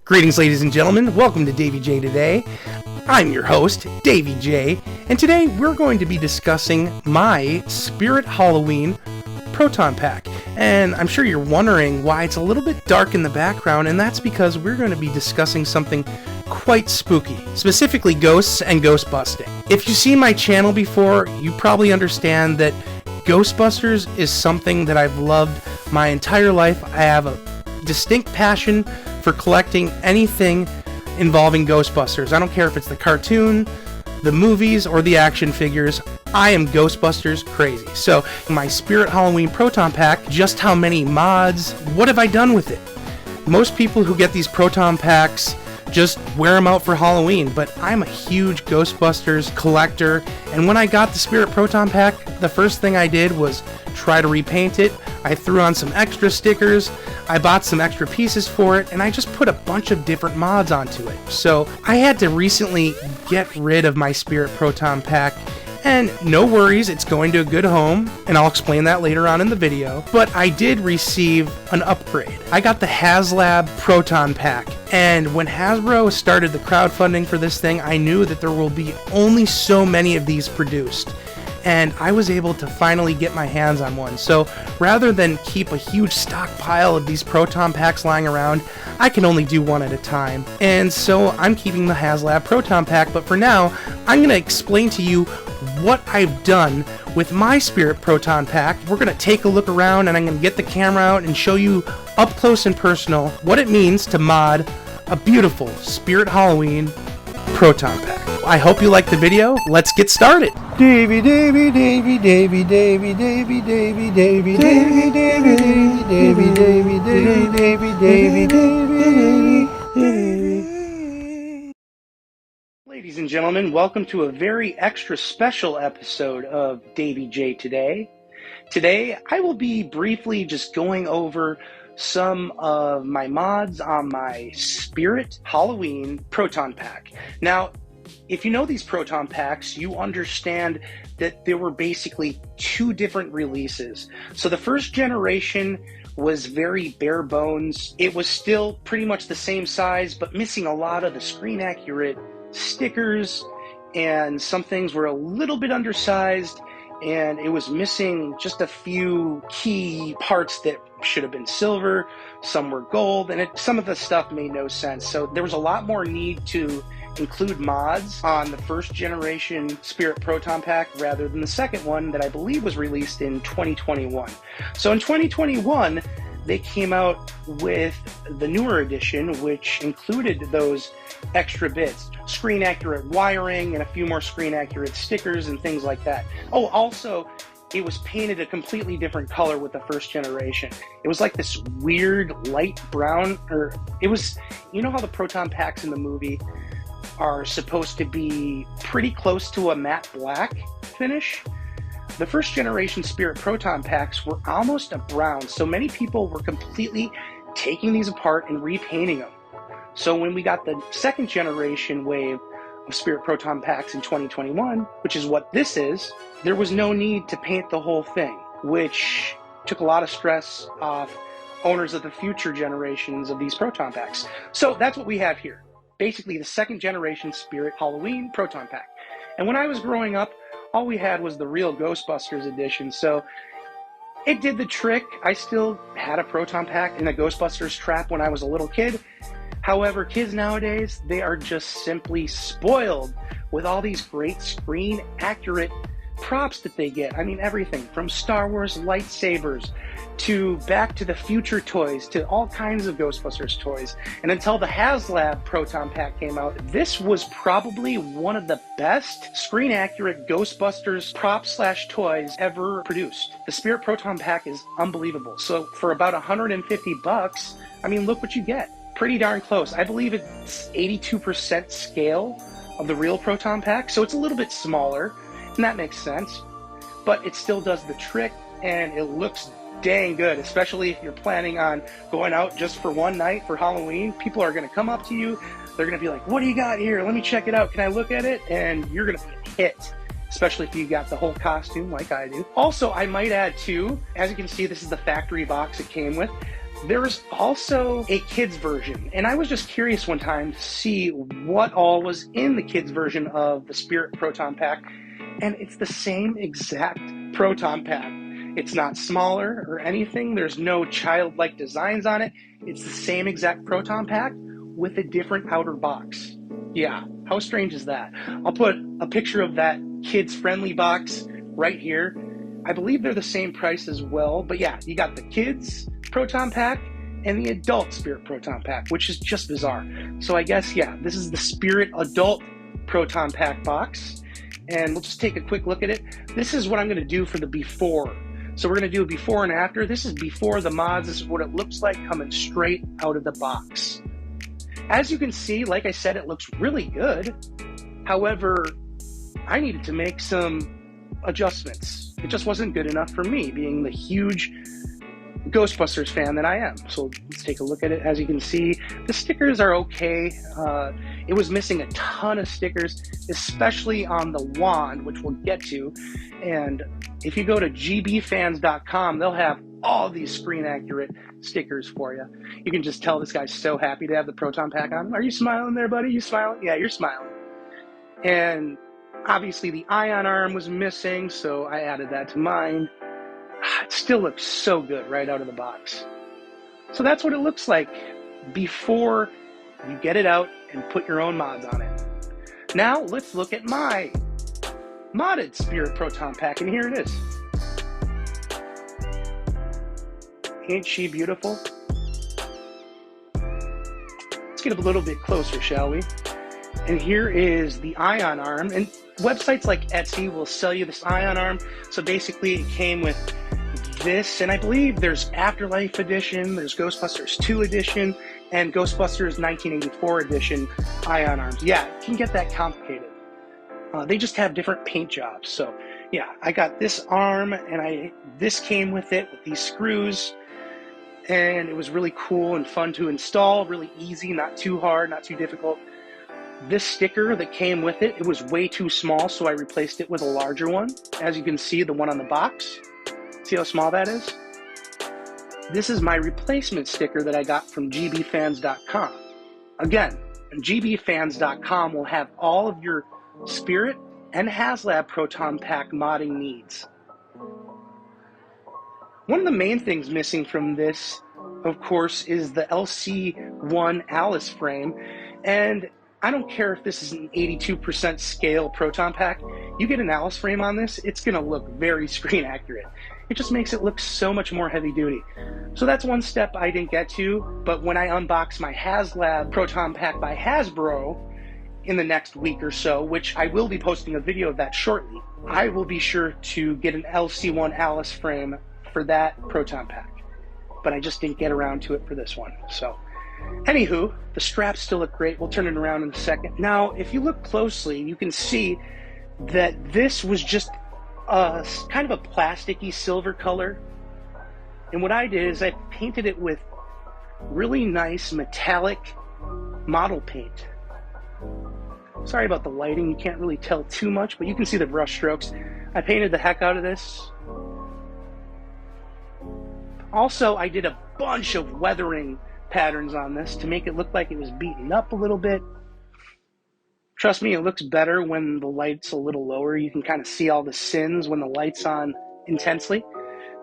Greetings, ladies and gentlemen. Welcome to DaveyJay Today. I'm your host, DaveyJay, and today we're going to be discussing my Spirit Halloween Proton Pack. And I'm sure you're wondering why it's a little bit dark in the background, and that's because we're going to be discussing something quite spooky, specifically ghosts and ghost busting. If you've seen my channel before, you probably understand that Ghostbusters is something that I've loved my entire life. I have a distinct passion for collecting anything involving Ghostbusters. I don't care if it's the cartoon, the movies, or the action figures. I am Ghostbusters crazy. So, my Spirit Halloween Proton Pack, just how many mods, what have I done with it? Most people who get these Proton Packs just wear them out for Halloween, but I'm a huge Ghostbusters collector, and when I got the Spirit Proton Pack, the first thing I did was try to repaint it. I threw on some extra stickers, I bought some extra pieces for it, and I just put a bunch of different mods onto it. So I had to recently get rid of my Spirit Proton Pack, and no worries, it's going to a good home, and I'll explain that later on in the video. But I did receive an upgrade. I got the HasLab Proton Pack, and when Hasbro started the crowdfunding for this thing, I knew that there will be only so many of these produced. And I was able to finally get my hands on one. So rather than keep a huge stockpile of these Proton Packs lying around, I can only do one at a time. And so I'm keeping the HasLab Proton Pack, but for now, I'm going to explain to you what I've done with my Spirit Proton Pack. We're going to take a look around, and I'm going to get the camera out and show you up close and personal what it means to mod a beautiful Spirit Halloween Proton Pack. I hope you like the video. Let's get started. Davey, Davey, Davey, Davey, Davey, Davey, Davey, Davey, Davey, Davey, Davey, Davey, Davey, Davey, Davey, Davey. Ladies and gentlemen, welcome to a very extra special episode of DaveyJay Today. Today, I will be briefly just going over some of my mods on my Spirit Halloween Proton Pack. Now, if you know these Proton Packs, you understand that there were basically two different releases. So the first generation was very bare bones. It was still pretty much the same size, but missing a lot of the screen accurate stickers, and some things were a little bit undersized, and it was missing just a few key parts that should have been silver, some were gold, and some of the stuff made no sense. So there was a lot more need to include mods on the first generation Spirit Proton Pack rather than the second one that I believe was released in 2021. So in 2021, they came out with the newer edition, which included those extra bits, screen accurate wiring and a few more screen accurate stickers and things like that. Oh, also, it was painted a completely different color with the first generation. It was like this weird light brown, or it was, you know how the Proton Packs in the movie are supposed to be pretty close to a matte black finish? The first generation Spirit Proton Packs were almost a brown, so many people were completely taking these apart and repainting them. So when we got the second generation wave of Spirit Proton Packs in 2021, which is what this is, there was no need to paint the whole thing, which took a lot of stress off owners of the future generations of these Proton Packs. So that's what we have here. Basically the second generation Spirit Halloween Proton Pack. And when I was growing up, all we had was the real Ghostbusters edition, so it did the trick. I still had a Proton Pack in a Ghostbusters trap when I was a little kid. However, kids nowadays, they are just simply spoiled with all these great screen accurate props that they get. I mean, everything from Star Wars lightsabers to Back to the Future toys to all kinds of Ghostbusters toys. And until the HasLab Proton Pack came out, this was probably one of the best screen accurate Ghostbusters props/toys ever produced. The Spirit Proton Pack is unbelievable. So for about 150 bucks, I mean, look what you get. Pretty darn close. I believe it's 82% scale of the real Proton Pack, so it's a little bit smaller, and that makes sense. But it still does the trick, and it looks dang good, especially if you're planning on going out just for one night for Halloween. People are going to come up to you. They're going to be like, what do you got here? Let me check it out. Can I look at it? And you're going to be hit, especially if you got the whole costume like I do. Also, I might add too, as you can see, this is the factory box it came with. There's also a kids version, and I was just curious one time to see what all was in the kids version of the Spirit Proton Pack, and it's the same exact Proton Pack. It's not smaller or anything. There's no childlike designs on it. It's the same exact Proton Pack with a different outer box. Yeah, how strange is that? I'll put a picture of that kids-friendly box right here. I believe they're the same price as well, but yeah, you got the kids Proton Pack and the adult Spirit Proton Pack, which is just bizarre. So I guess, yeah, this is the Spirit Adult Proton Pack box, and we'll just take a quick look at it. This is what I'm going to do for the before. So we're going to do a before and after. This is before the mods. This is what it looks like coming straight out of the box. As you can see, like I said, it looks really good. However, I needed to make some adjustments. It just wasn't good enough for me, being the huge Ghostbusters fan that I am. So let's take a look at it. As you can see, the stickers are okay. It was missing a ton of stickers, especially on the wand, which we'll get to. And if you go to gbfans.com, they'll have all these screen accurate stickers for you. You can just tell this guy's so happy to have the Proton Pack on. Are you smiling there, buddy? You smiling? Yeah, you're smiling. And obviously the ion arm was missing, so I added that to mine. It still looks so good right out of the box. So that's what it looks like before you get it out and put your own mods on it. Now let's look at my modded Spirit Proton Pack, and here it is. Ain't she beautiful? Let's get a little bit closer, shall we? And here is the ion arm, and websites like Etsy will sell you this ion arm. So basically it came with this, and I believe there's Afterlife Edition, there's Ghostbusters 2 Edition, and Ghostbusters 1984 Edition ion arms. Yeah, it can get that complicated. They just have different paint jobs. So yeah, I got this arm, and this came with it with these screws, and it was really cool and fun to install, really easy, not too hard, not too difficult. This sticker that came with it, it was way too small, so I replaced it with a larger one. As you can see, the one on the box. See how small that is? This is my replacement sticker that I got from gbfans.com. Again, gbfans.com will have all of your Spirit and HasLab Proton Pack modding needs. One of the main things missing from this, of course, is the LC1 Alice frame, and I don't care if this is an 82% scale Proton Pack. You get an Alice frame on this, it's going to look very screen accurate. It just makes it look so much more heavy duty. So that's one step I didn't get to, but when I unbox my HasLab Proton Pack by Hasbro in the next week or so, which I will be posting a video of that shortly, I will be sure to get an LC1 Alice frame for that Proton Pack. But I just didn't get around to it for this one. So anywho, the straps still look great. We'll turn it around in a second. Now, if you look closely, you can see that this was just a kind of a plasticky silver color. And what I did is I painted it with really nice metallic model paint. Sorry about the lighting, you can't really tell too much, but you can see the brush strokes. I painted the heck out of this. Also, I did a bunch of weathering patterns on this to make it look like it was beaten up a little bit. Trust me, it looks better when the light's a little lower. You can kind of see all the sins when the light's on intensely.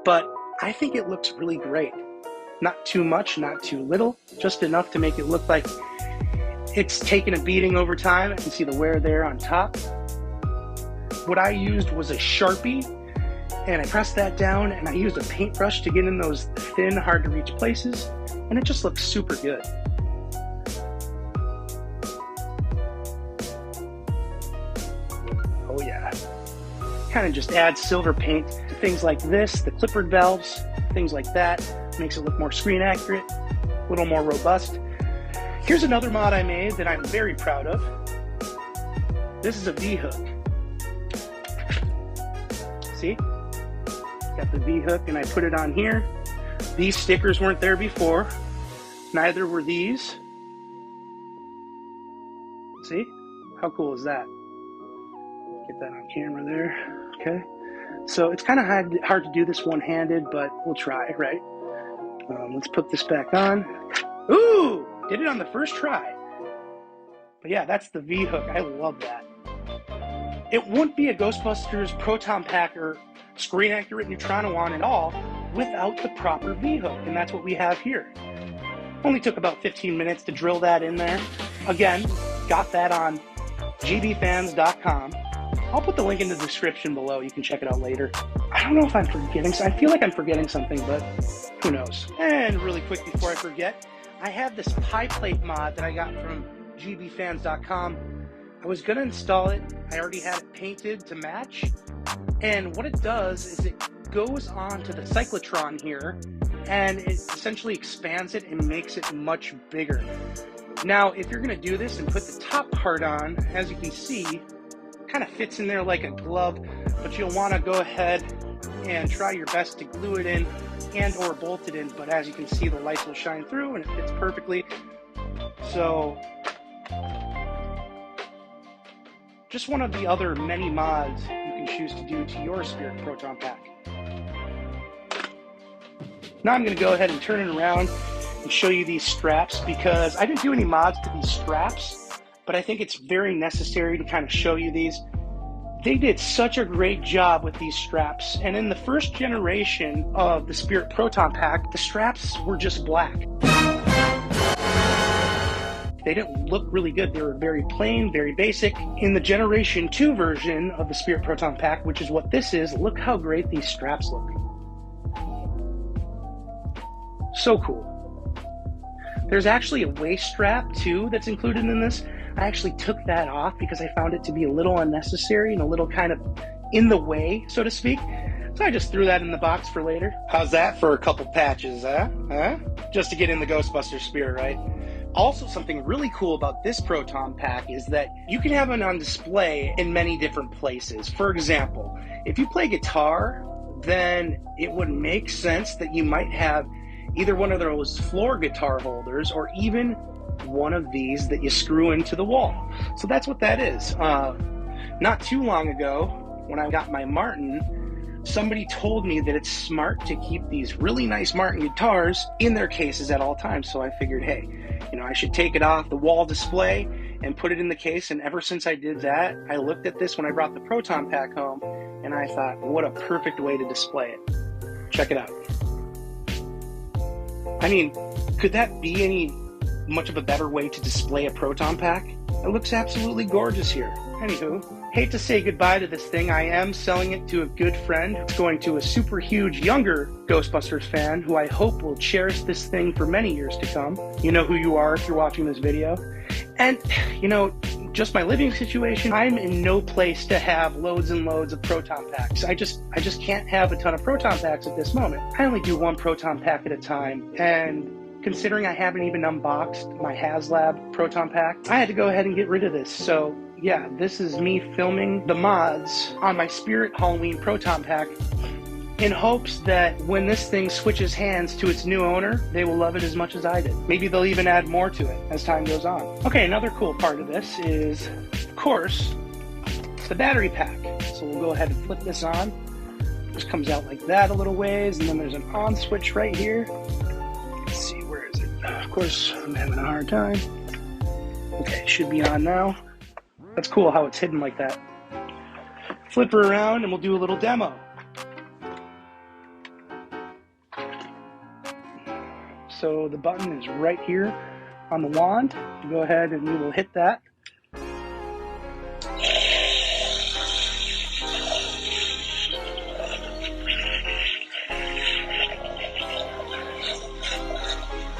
But I think it looks really great. Not too much, not too little, just enough to make it look like it's taken a beating over time. I can see the wear there on top. What I used was a Sharpie, and I pressed that down, and I used a paintbrush to get in those thin, hard to reach places, and it just looks super good. Oh yeah. Kind of just add silver paint to things like this, the clippered valves, things like that. Makes it look more screen accurate, a little more robust. Here's another mod I made that I'm very proud of. This is a V-hook. See? Got the V-hook, and I put it on here. These stickers weren't there before. Neither were these. See? How cool is that? Get that on camera there. Okay. So it's kind of hard to do this one-handed, but we'll try, right? Let's put this back on. Ooh, did it on the first try. But yeah, that's the V hook. I love that. It wouldn't be a Ghostbusters Proton Pack or screen accurate Neutrino wand at all without the proper V hook, and that's what we have here. Only took about 15 minutes to drill that in there. Again, got that on gbfans.com. I'll put the link in the description below. You can check it out later. I don't know if I'm forgetting. I feel like I'm forgetting something, but who knows? And really quick before I forget, I have this pie plate mod that I got from gbfans.com. I was going to install it. I already had it painted to match. And what it does is it goes onto the cyclotron here, and it essentially expands it and makes it much bigger. Now, if you're going to do this and put the top part on, as you can see, kind of fits in there like a glove, but you'll want to go ahead and try your best to glue it in and or bolt it in. But as you can see, the lights will shine through and it fits perfectly. So just one of the other many mods you can choose to do to your Spirit Proton Pack. Now I'm going to go ahead and turn it around and show you these straps, because I didn't do any mods to these straps, but I think it's very necessary to kind of show you these. They did such a great job with these straps, and in the first generation of the Spirit Proton Pack, the straps were just black. They didn't look really good. They were very plain, very basic. In the Generation 2 version of the Spirit Proton Pack, which is what this is, look how great these straps look. So cool. There's actually a waist strap too that's included in this. I actually took that off because I found it to be a little unnecessary and a little kind of in the way, so to speak. So I just threw that in the box for later. How's that for a couple patches, huh? Just to get in the Ghostbuster spirit, right? Also, something really cool about this Proton Pack is that you can have it on display in many different places. For example, if you play guitar, then it would make sense that you might have either one of those floor guitar holders or even one of these that you screw into the wall. So that's what that is. Not too long ago, when I got my Martin, somebody told me that it's smart to keep these really nice Martin guitars in their cases at all times. So I figured, hey, I should take it off the wall display and put it in the case. And ever since I did that, I looked at this when I brought the Proton Pack home, and I thought, what a perfect way to display it. Check it out. I mean, could that be any much of a better way to display a Proton Pack? It looks absolutely gorgeous here. Anywho, hate to say goodbye to this thing. I am selling it to a good friend. It's going to a super huge younger Ghostbusters fan who I hope will cherish this thing for many years to come. You know who you are if you're watching this video. And, just my living situation, I'm in no place to have loads and loads of Proton Packs. I just can't have a ton of Proton Packs at this moment. I only do one Proton Pack at a time, and considering I haven't even unboxed my HasLab Proton Pack, I had to go ahead and get rid of this. So yeah, this is me filming the mods on my Spirit Halloween Proton Pack in hopes that when this thing switches hands to its new owner, they will love it as much as I did. Maybe they'll even add more to it as time goes on. Okay, another cool part of this is, of course, the battery pack. So we'll go ahead and flip this on. Just comes out like that a little ways, and then there's an on switch right here. Let's see, where is it? Of course, I'm having a hard time. Okay, it should be on now. That's cool how it's hidden like that. Flip her around and we'll do a little demo. So the button is right here on the wand. Go ahead and we will hit that.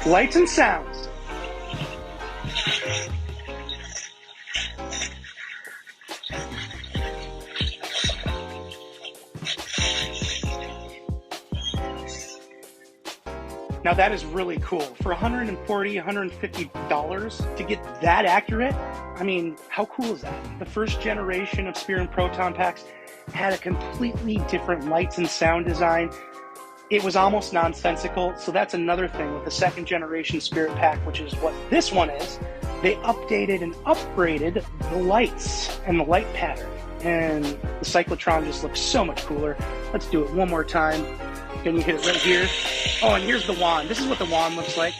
Lights and sounds. Now that is really cool. For $140, $150 to get that accurate, I mean, how cool is that? The first generation of Spirit and Proton Packs had a completely different lights and sound design. It was almost nonsensical, so that's another thing with the second generation Spirit Pack, which is what this one is. They updated and upgraded the lights and the light pattern, and the cyclotron just looks so much cooler. Let's do it one more time. Then you hit it right here. Oh, and here's the wand. This is what the wand looks like.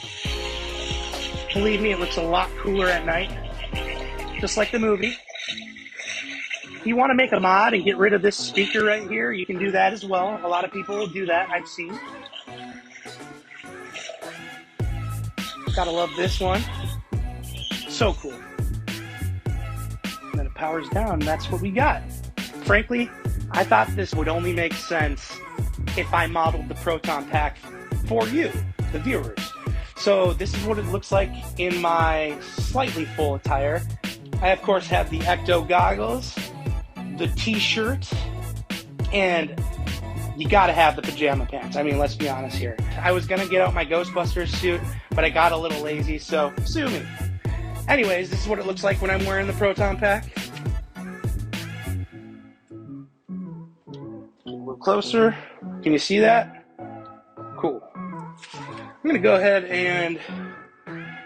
Believe me, it looks a lot cooler at night. Just like the movie. If you want to make a mod and get rid of this speaker right here, you can do that as well. A lot of people will do that, I've seen. Gotta love this one. So cool. And then it powers down, and that's what we got. Frankly, I thought this would only make sense if I modeled the Proton pack for you, the viewers. So this is what it looks like in my slightly full attire. I, of course, have the Ecto goggles, the t-shirt, and you gotta have the pajama pants. I mean, let's be honest here. I was gonna get out my Ghostbusters suit, but I got a little lazy, so sue me. Anyways, this is what it looks like when I'm wearing the Proton pack. A little closer. Can you see that? Cool. I'm gonna go ahead and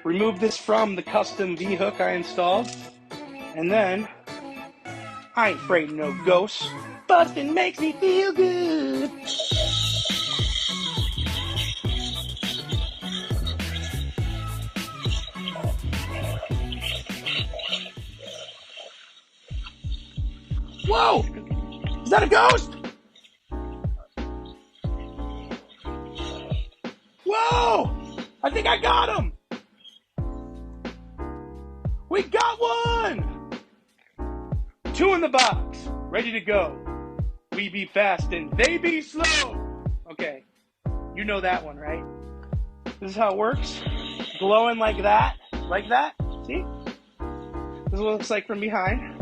remove this from the custom V-hook I installed. And then, I ain't afraid of no ghosts. Bustin' makes me feel good. Whoa! Is that a ghost? Whoa! I think I got him! We got one! 2 in the box, ready to go. We be fast and they be slow. Okay, you know that one, right? This is how it works. Glowing like that, see? This is what it looks like from behind.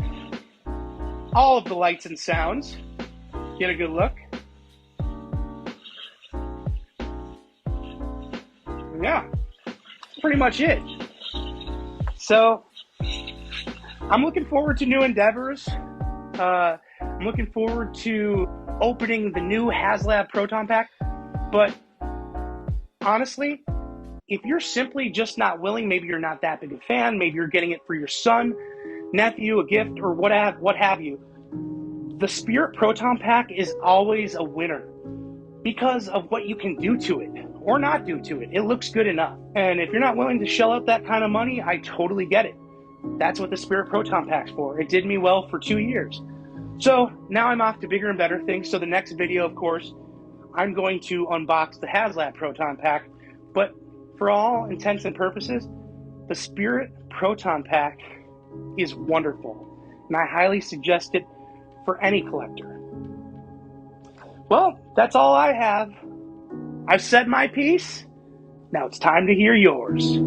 All of the lights and sounds. Get a good look. Yeah, that's pretty much it. So, I'm looking forward to new endeavors. I'm looking forward to opening the new HasLab Proton Pack. But honestly, if you're simply just not willing, maybe you're not that big a fan, maybe you're getting it for your son, nephew, a gift, or what have you, the Spirit Proton Pack is always a winner because of what you can do to it or not do to it. It looks good enough. And if you're not willing to shell out that kind of money, I totally get it. That's what the Spirit Proton Pack's for. It did me well for 2 years. So now I'm off to bigger and better things. So the next video, of course, I'm going to unbox the HasLab Proton Pack. But for all intents and purposes, the Spirit Proton Pack is wonderful. And I highly suggest it for any collector. Well, that's all I have. I've said my piece. Now it's time to hear yours.